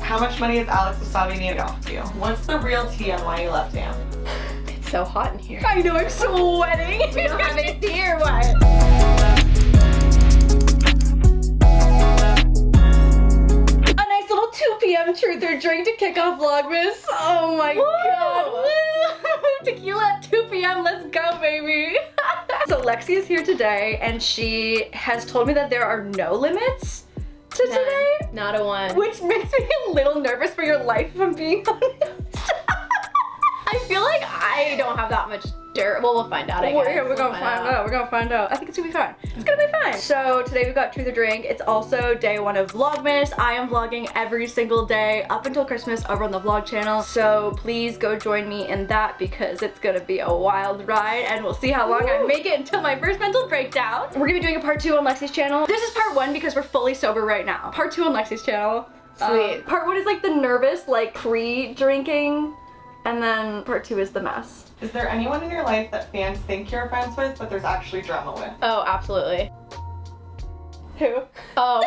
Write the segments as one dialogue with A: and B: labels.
A: How much money has Alex Wasabi made off of you? What's the real tea on why you left him?
B: It's so hot in here.
C: I know, I'm sweating.
B: We don't have AC or what?
C: A nice little 2 p.m. truth or drink to kick off Vlogmas. Oh my god. Woo! Tequila at 2 p.m. Let's go, baby. So Lexi is here today and she has told me that there are no limits to today.
B: Not a one.
C: Which makes me a little nervous for your life, if I'm being honest.
B: I feel like I don't have that much dirt. Well, we'll find out, I guess.
C: We're gonna find out. We're gonna find out. I think it's gonna be fun. It's gonna be fun. So today we've got Truth or Drink. It's also day 1 of Vlogmas. I am vlogging every single day up until Christmas over on the vlog channel. So please go join me in that because it's gonna be a wild ride and we'll see how long I make it until my first mental breakdown. We're gonna be doing a part 2 on Lexi's channel. This is part 1 because we're fully sober right now. Part 2 on Lexi's channel.
B: Sweet.
C: Part 1 is like the nervous, like pre-drinking, and then part 2 is the mess.
A: Is there anyone in your life that fans think you're friends with, but there's actually drama with?
B: Oh, absolutely.
C: Who?
B: Oh.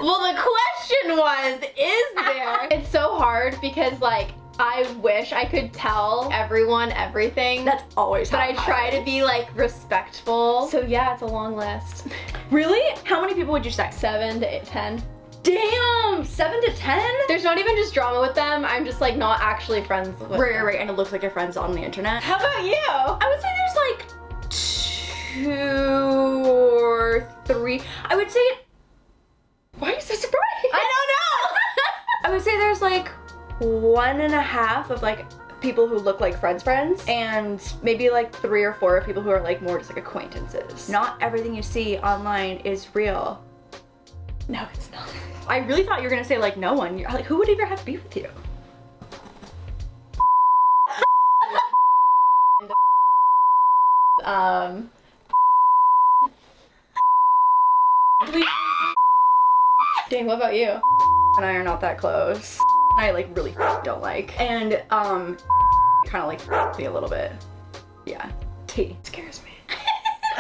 B: Well, the question was, is there? It's so hard because, like, I wish I could tell everyone everything.
C: That's always
B: But
C: how
B: I
C: it
B: try to
C: happens.
B: be, like, respectful. So, yeah, it's a long list.
C: Really? How many people would you say?
B: 7 to 10.
C: Damn! 7 to 10?
B: There's not even just drama with them. I'm just, like, not actually friends with them.
C: Right, and it looks like your friends on the internet.
B: How about you?
C: I would say there's like 2 or 3. I would say, why are you so surprised?
B: I don't know.
C: I would say there's like 1.5 of like people who look like friends and maybe like 3 or 4 of people who are like more just like acquaintances. Not everything you see online is real.
B: No, it's not.
C: I really thought you were gonna say like no one. You're like, who would ever have to be with you?
B: Dang, what about you?
C: And I are not that close. I like really don't like. And kind of like me a little bit. Yeah. T. Scares me.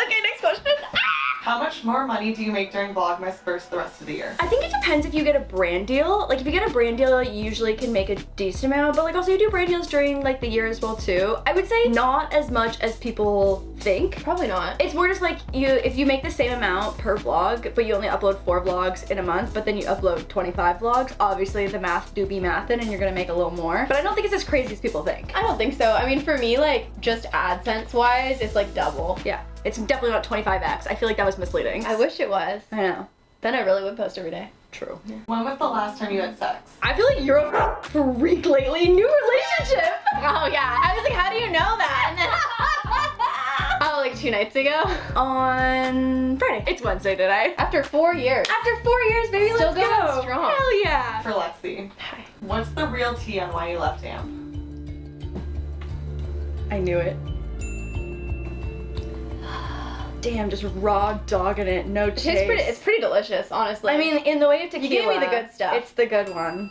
C: Okay, next question.
A: How much more money do you make during Vlogmas versus the rest of the year?
C: I think it depends if you get a brand deal. Like if you get a brand deal, you usually can make a decent amount, but like also you do brand deals during like the year as well too. I would say not as much as people think.
B: Probably not.
C: It's more just like if you make the same amount per vlog, but you only upload 4 vlogs in a month, but then you upload 25 vlogs, obviously the math do be mathin' and you're gonna make a little more. But I don't think it's as crazy as people think.
B: I don't think so. I mean, for me, like, just AdSense wise, it's like double.
C: Yeah, it's definitely not 25x. I feel like that was misleading.
B: I wish it was.
C: I know.
B: Then I really would post every day.
C: True.
A: When was the last time you had sex?
C: I feel like you're a freak lately. New relationship.
B: Oh yeah. I was like, how do you know that? And then oh, like 2 nights ago?
C: On Friday. It's Wednesday today.
B: After 4 years.
C: After 4 years, baby,
B: Still
C: let's
B: going
C: go.
B: strong.
C: Hell yeah.
A: For Lexi,
B: Hi.
A: what's the real tea on why you left him?
C: I knew it. Damn, just raw dogging it, no chase.
B: It's pretty delicious, honestly.
C: I mean, in the way of tequila.
B: You gave me the good stuff.
C: It's the good one.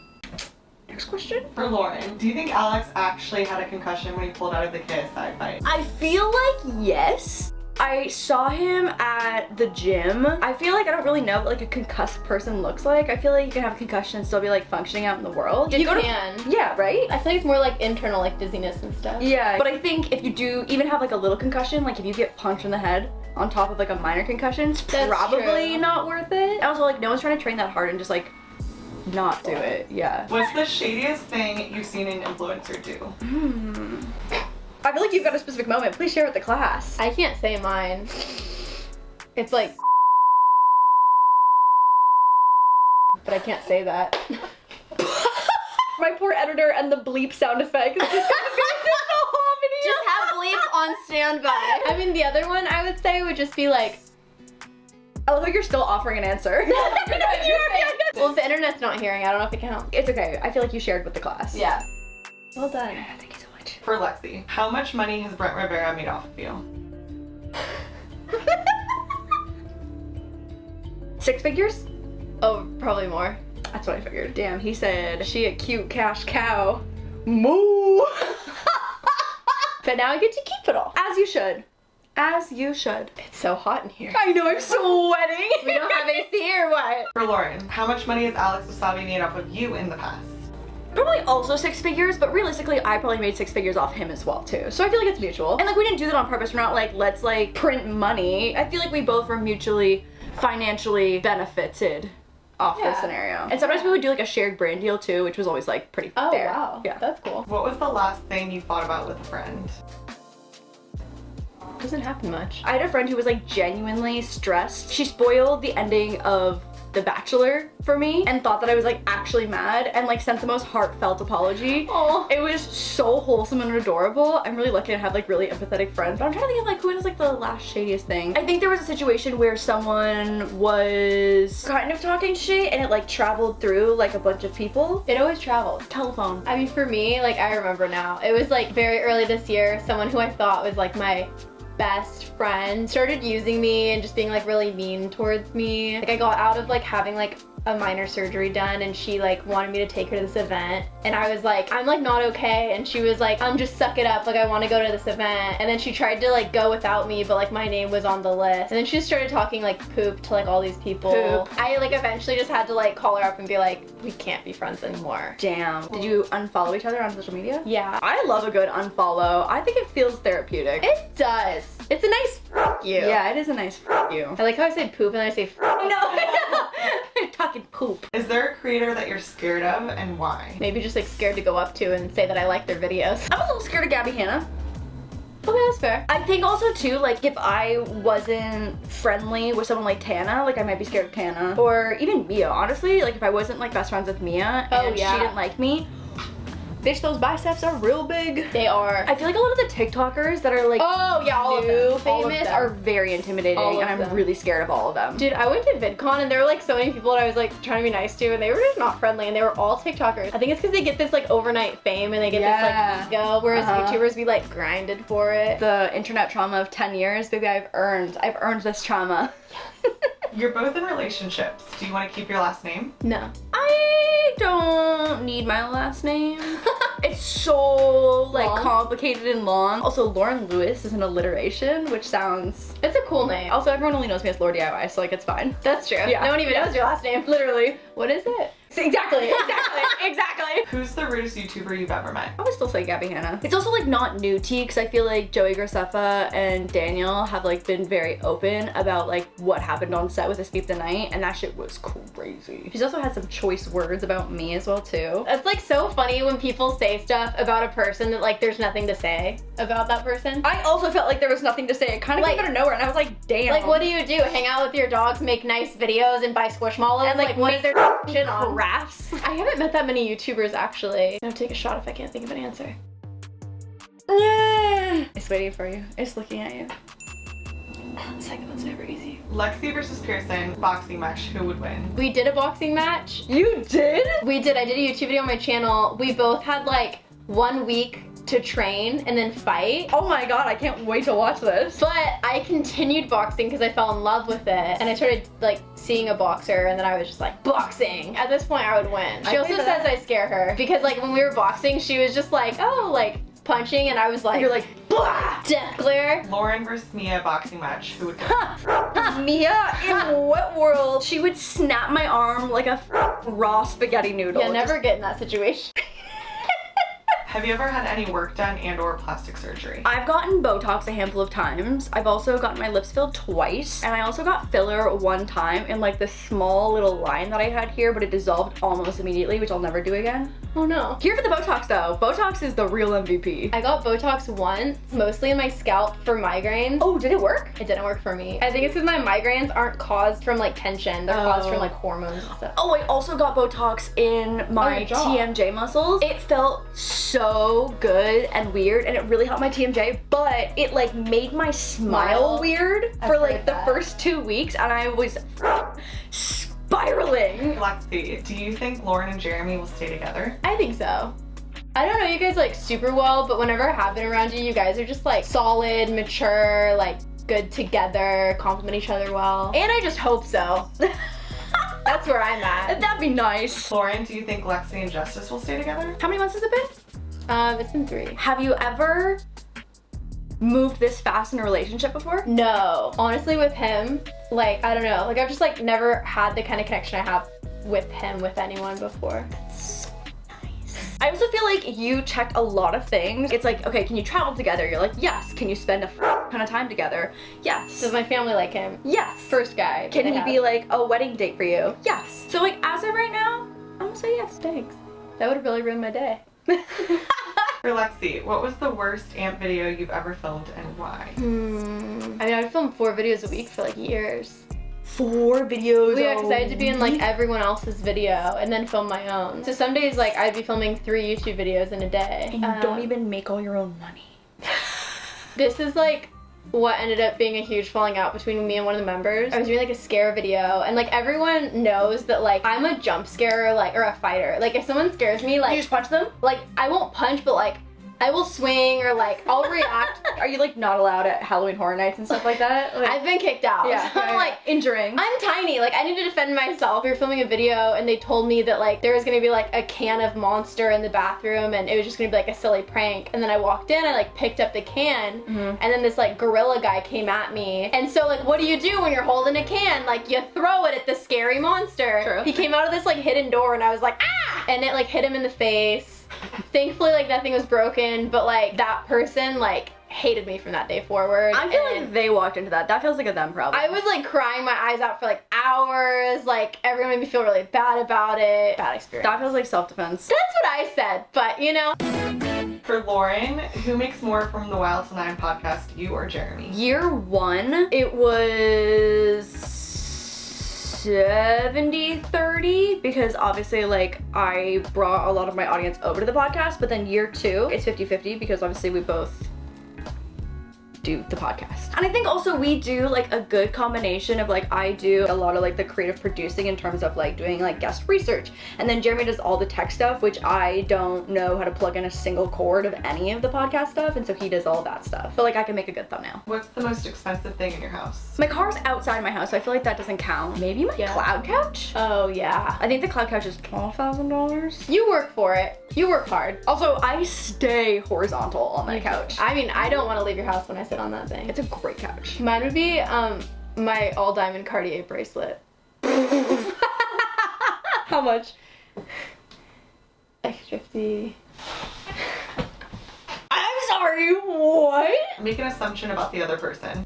C: Next question.
A: For Lauren, do you think Alex actually had a concussion when he pulled out of the KSI fight?
C: I feel like yes. I saw him at the gym. I feel like I don't really know what like a concussed person looks like. I feel like you can have a concussion and still be like functioning out in the world.
B: You can.
C: Yeah, right?
B: I feel like it's more like internal, like dizziness and stuff.
C: Yeah, but I think if you do even have like a little concussion, like if you get punched in the head on top of like a minor concussion, it's
B: That's
C: probably
B: true.
C: not worth it. And also like no one's trying to train that hard and just like not do it. Yeah.
A: What's the shadiest thing you've seen an influencer do?
C: I feel like you've got a specific moment. Please share with the class.
B: I can't say mine. It's like, but I can't say that.
C: My poor editor and the bleep sound effect. It's just gonna be the whole video.
B: Just have bleep on standby. I mean, the other one I would say would just be like,
C: I love how you're still offering an answer.
B: well, if the internet's not hearing, I don't know if it counts.
C: It's okay. I feel like you shared with the class.
B: Yeah. Well done.
C: Thank you so much.
A: For Lexi, how much money has Brent Rivera made off of you?
C: 6 figures?
B: Oh, probably more.
C: That's what I figured. Damn, he said, she a cute cash cow. Moo!
B: But now I get to keep it all.
C: As you should. As you should.
B: It's so hot in here.
C: I know, I'm sweating.
B: We don't have AC or what?
A: For Lauren, how much money has Alex Wasabi made off of you in the past?
C: Probably also 6 figures, but realistically, I probably made 6 figures off him as well too. So I feel like it's mutual. And like, we didn't do that on purpose. We're not like, let's like print money. I feel like we both were mutually financially benefited off this scenario. And sometimes we would do like a shared brand deal too, which was always like pretty fair.
B: Oh wow,
C: Yeah.
B: that's cool.
A: What was the last thing you fought about with a friend?
B: Doesn't happen much.
C: I had a friend who was like genuinely stressed. She spoiled the ending of The Bachelor for me and thought that I was like actually mad and like sent the most heartfelt apology.
B: Oh,
C: It was so wholesome and adorable. I'm really lucky to have like really empathetic friends. But I'm trying to think of like who was like the last shadiest thing. I think there was a situation where someone was kind of talking shit and it like traveled through like a bunch of people.
B: it always travels.
C: Telephone.
B: I mean, for me, like I remember now, it was like very early this year, someone who I thought was like my best friend started using me and just being like really mean towards me. Like I got out of like having like a minor surgery done and she like wanted me to take her to this event and I was like, I'm like not okay, and she was like, just suck it up, like I want to go to this event. And then she tried to like go without me, but like my name was on the list, and then she just started talking like poop to like all these people.
C: Poop.
B: I like eventually just had to like call her up and be like, we can't be friends anymore.
C: Damn. Did you unfollow each other on social media?
B: Yeah.
C: I love a good unfollow. I think it feels therapeutic.
B: It does. It's a nice f you.
C: Yeah, it is a nice you.
B: I like how I say poop and then I say f.
C: No, talking poop.
A: Is there a creator that you're scared of and why?
B: Maybe just like scared to go up to and say that I like their videos.
C: I'm a little scared of Gabby Hanna.
B: Okay, that's fair.
C: I think also too, like if I wasn't friendly with someone like Tana, like I might be scared of Tana. Or even Mia, honestly. Like if I wasn't like best friends with Mia and she didn't like me, bitch, those biceps are real big.
B: They are.
C: I feel like a lot of the TikTokers that are like
B: Oh yeah, all of
C: new,
B: them.
C: famous are very intimidating,
B: All of
C: and I'm
B: them.
C: really scared of all of them.
B: Dude, I went to VidCon and there were like so many people that I was like trying to be nice to, and they were just not friendly, and they were all TikTokers. I think it's because they get this like overnight fame and they get this like ego, whereas YouTubers we like grinded for it.
C: The internet trauma of 10 years, baby, I've earned this trauma.
A: You're both in relationships. Do you want to keep your last name?
B: No.
C: I don't need my last name. It's so like
B: Long?
C: complicated and long. Also, Lauren Lewis is an alliteration, which sounds.
B: It's a cool name.
C: Also, everyone only knows me as laurDIY, so like it's fine.
B: That's true.
C: Yeah.
B: No one even knows your last name.
C: Literally.
B: What is it?
C: Exactly. Exactly.
A: Who's the rudest YouTuber you've ever met?
C: I would still say Gabby Hanna. It's also like not new tea because I feel like Joey Graceffa and Daniel have like been very open about like what happened on set with Escape the Night, and that shit was crazy. She's also had some choice words about me as well too.
B: It's like so funny when people say stuff about a person that like there's nothing to say about that person.
C: I also felt like there was nothing to say. It kind of
B: Like-
C: came out of nowhere, and I was like, damn.
B: Like, what do you do? Hang out with your dogs, make nice videos, and buy squishmallows?
C: And like
B: what
C: make
B: is there
C: their
B: shit on?
C: crafts?
B: I haven't met that many YouTubers actually. I'll take a shot if I can't think of an answer.
C: Yeah. It's waiting for you. It's looking at you.
B: The second one's never easy.
A: Lexi versus Pearson, boxing match, who would win?
B: We did a boxing match.
C: You did?
B: We did. I did a YouTube video on my channel. We both had like 1 week to train and then fight.
C: Oh my god, I can't wait to watch this.
B: But I continued boxing because I fell in love with it, and I started like seeing a boxer, and then I was just like, boxing. At this point, I would win. She
C: I
B: also
C: believe
B: says
C: that.
B: I scare her because like when we were boxing, she was just like, oh, like punching, and I was like,
C: You're like, blah!
B: death glare.
A: Lauren versus Mia, boxing match, who would win?
C: Mia, in what world? She would snap my arm like a raw spaghetti noodle.
B: Yeah, never get in that situation.
A: Have you ever had any work done and or plastic surgery?
C: I've gotten Botox a handful of times. I've also gotten my lips filled twice. And I also got filler one time in like this small little line that I had here, but it dissolved almost immediately, which I'll never do again.
B: Oh no.
C: Here for the Botox though. Botox is the real MVP.
B: I got Botox once, mostly in my scalp for migraines.
C: Oh, did it work?
B: It didn't work for me. I think it's because my migraines aren't caused from like tension. They're caused from like hormones and stuff.
C: Oh, I also got Botox in my
B: your jaw.
C: TMJ muscles. It felt so good and weird, and it really helped my TMJ, but it like made my smile weird for
B: I've
C: like
B: heard
C: the
B: that.
C: first 2 weeks, and I was spiraling.
A: Lexi, do you think Lauren and Jeremy will stay together?
B: I think so. I don't know you guys like super well, but whenever I have been around you, you guys are just like solid, mature, like good together, compliment each other well. And I just hope so. That's where I'm at.
C: That'd be nice.
A: Lauren, do you think Lexi and Justice will stay together?
C: How many months has it been?
B: It's been 3.
C: Have you ever moved this fast in a relationship before?
B: No. Honestly, with him, like, I don't know. Like, I've just, like, never had the kind of connection I have with him with anyone before.
C: I also feel like you check a lot of things. It's like, okay, can you travel together? You're like, yes. Can you spend a ton of time together? Yes.
B: Does my family like him?
C: Yes.
B: First guy.
C: Can
B: they
C: he
B: have.
C: be like a wedding date for you? Yes. So like, as of right now, I'm gonna say yes.
B: Thanks. That would have really ruined my day.
A: For Lexi, what was the worst amp video you've ever filmed and why?
B: I mean, I'd film 4 videos a week for like years.
C: 4 videos.
B: Well, yeah, because I had to be in like everyone else's video and then film my own. So some days like I'd be filming 3 YouTube videos in a day.
C: And you don't even make all your own money.
B: This is like what ended up being a huge falling out between me and one of the members. I was doing like a scare video and like everyone knows that like I'm a jump scarer like or a fighter. Like if someone scares me, like
C: You just punch them?
B: like I won't punch, but like I will swing or like I'll react.
C: Are you like not allowed at Halloween Horror Nights and stuff like that? Like,
B: I've been kicked out.
C: yeah,
B: So I'm like
C: injuring.
B: I'm tiny, like I need to defend myself. We were filming a video and they told me that like there was gonna be like a can of Monster in the bathroom and it was just gonna be like a silly prank. And then I walked in, I like picked up the can and then this like gorilla guy came at me. And so like what do you do when you're holding a can? Like you throw it at the scary monster.
C: True.
B: He came out of this like hidden door and I was like, ah! And it like hit him in the face. Thankfully like nothing was broken, but like that person like hated me from that day forward.
C: I feel
B: and
C: like they walked into that. That feels like a them problem.
B: I was like crying my eyes out for like hours. Like everyone made me feel really bad about it. Bad experience.
C: That feels like self-defense.
B: That's what I said, but you know.
A: For Lauren, who makes more from the Wild to 9 podcast, you or Jeremy?
C: Year 1, it was 70-30 because obviously like I brought a lot of my audience over to the podcast, but then year 2, it's 50-50 because obviously we both do the podcast. And I think also we do like a good combination of like I do a lot of like the creative producing in terms of like doing like guest research, and then Jeremy does all the tech stuff, which I don't know how to plug in a single chord of any of the podcast stuff, and so he does all that stuff. But like I can make a good thumbnail.
A: What's the most expensive thing in your house?
C: My car's outside my house, so I feel like that doesn't count. Maybe my cloud couch?
B: Oh yeah.
C: I think the cloud couch is $12,000.
B: You work for it. You work hard.
C: Also, I stay horizontal on that couch.
B: I mean, I don't want to leave your house when I sit on that thing.
C: It's a great couch.
B: Mine would be my all diamond Cartier bracelet.
C: How much?
B: Like 50.
C: I'm sorry, what?
A: Make an assumption about the other person.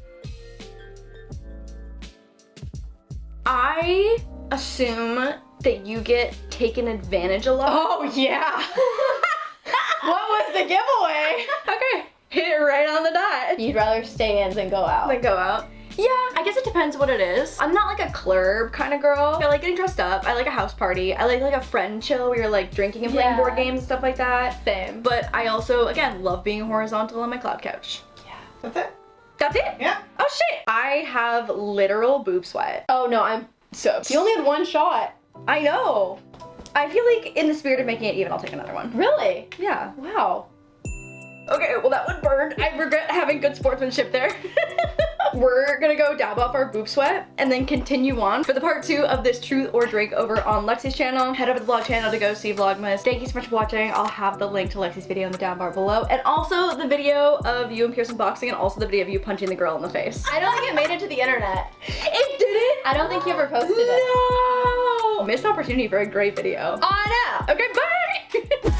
C: I assume that you get taken advantage a lot.
B: Oh yeah. What was the giveaway?
C: Okay, hit it right on the dot.
B: You'd rather stay in than go out.
C: Then go out. Yeah, I guess it depends what it is. I'm not like a club kind of girl. I like getting dressed up. I like a house party. I like a friend chill where you're like drinking and playing board games and stuff like that.
B: Same.
C: But I also, again, love being horizontal on my cloud couch.
B: Yeah.
A: That's it?
C: That's it?
A: Yeah.
C: Oh shit. I have literal boob sweat.
B: Oh no, I'm soaked. You only had one shot.
C: I know. I feel like in the spirit of making it even, I'll take another one.
B: Really?
C: Yeah.
B: Wow.
C: Okay, well that one burned. I regret having good sportsmanship there. We're gonna go dab off our boob sweat and then continue on for the part 2 of this truth or drink over on Lexi's channel. Head over to the vlog channel to go see Vlogmas. Thank you so much for watching. I'll have the link to Lexi's video in the down bar below, and also the video of you and Pearson boxing, and also the video of you punching the girl in the face.
B: I don't think it made it to the internet.
C: It didn't?
B: I don't think you ever posted it.
C: No! Missed opportunity for a great video.
B: Oh, I know.
C: Okay, bye!